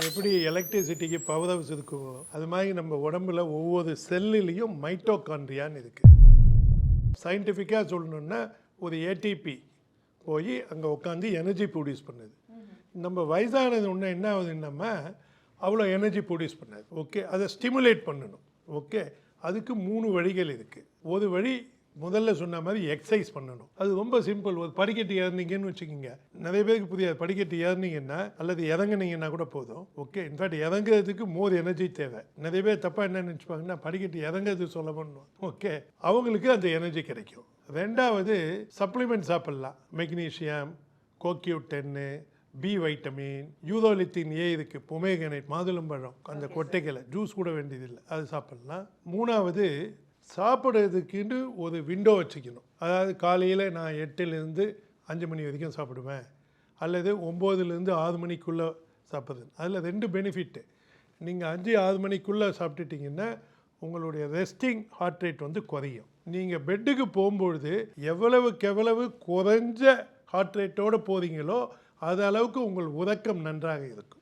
எப்படி எலக்ட்ரிசிட்டிக்கு power house இருக்குமோ அது மாதிரி நம்ம உடம்புல ஒவ்வொரு செல்லுலேயும் மைட்டோகாண்ட்ரியான்னு இருக்குது. சயின்டிஃபிக்காக சொல்லணுன்னா ஒரு ஏடிபி போய் அங்கே உட்காந்து எனர்ஜி ப்ரொடியூஸ் பண்ணுது. நம்ம வயசானது ஒன்று என்ன ஆகுதுன்னா அவ்வளோ எனர்ஜி ப்ரொடியூஸ் பண்ணாது. ஓகே, அதை ஸ்டிமுலேட் பண்ணணும். ஓகே, அதுக்கு 3 வழிகள் இருக்குது. ஒரு வழி முதல்ல சொன்ன மாதிரி எக்ஸசைஸ் பண்ணணும். அது ரொம்ப சிம்பிள். ஒரு படிக்கட்டு ஏறினீங்கன்னு வச்சுக்கோங்க, நிறைய பேருக்கு புரியாது. படிக்கட்டு ஏறினீங்கன்னா அல்லது இறங்குனீங்கன்னா கூட போதும். ஓகே, இன்ஃபேக்ட் இறங்குறதுக்கு மோர் எனர்ஜி தேவை. நிறைய பேர் தப்பாக என்ன நினச்சிப்பாங்கன்னா படிக்கட்டு இறங்குறது சொல்ல பண்ணுவோம். ஓகே, அவங்களுக்கு அந்த எனர்ஜி கிடைக்கும். ரெண்டாவது சப்ளிமெண்ட் சாப்பிட்லாம். மெக்னீஷியம், CoQ10, பி வைட்டமின், யூரோலித்தின் ஏ இருக்குது, பொமேகனேட், மாதுளம்பழம், அந்த கொட்டைகளை ஜூஸ் கூட வேண்டியதில்லை, அது சாப்பிட்லாம். மூணாவது சாப்பிட்றதுக்குன்னு ஒரு விண்டோ வச்சுக்கணும். அதாவது காலையில் நான் 8லேருந்து 5 மணி வரைக்கும் சாப்பிடுவேன், அல்லது 9லேருந்து 6 மணிக்குள்ளே சாப்பிட்றது. அதில் 2 பெனிஃபிட்டு. நீங்கள் 5-6 மணிக்குள்ளே சாப்பிட்டுட்டிங்கன்னா உங்களுடைய ரெஸ்டிங் ஹார்ட் ரேட் வந்து குறையும். நீங்கள் பெட்டுக்கு போகும்பொழுது எவ்வளவு குறைஞ்ச ஹார்ட் ரேட்டோடு போகிறீங்களோ அது அளவுக்கு உங்கள் உறக்கம் நன்றாக இருக்கும்.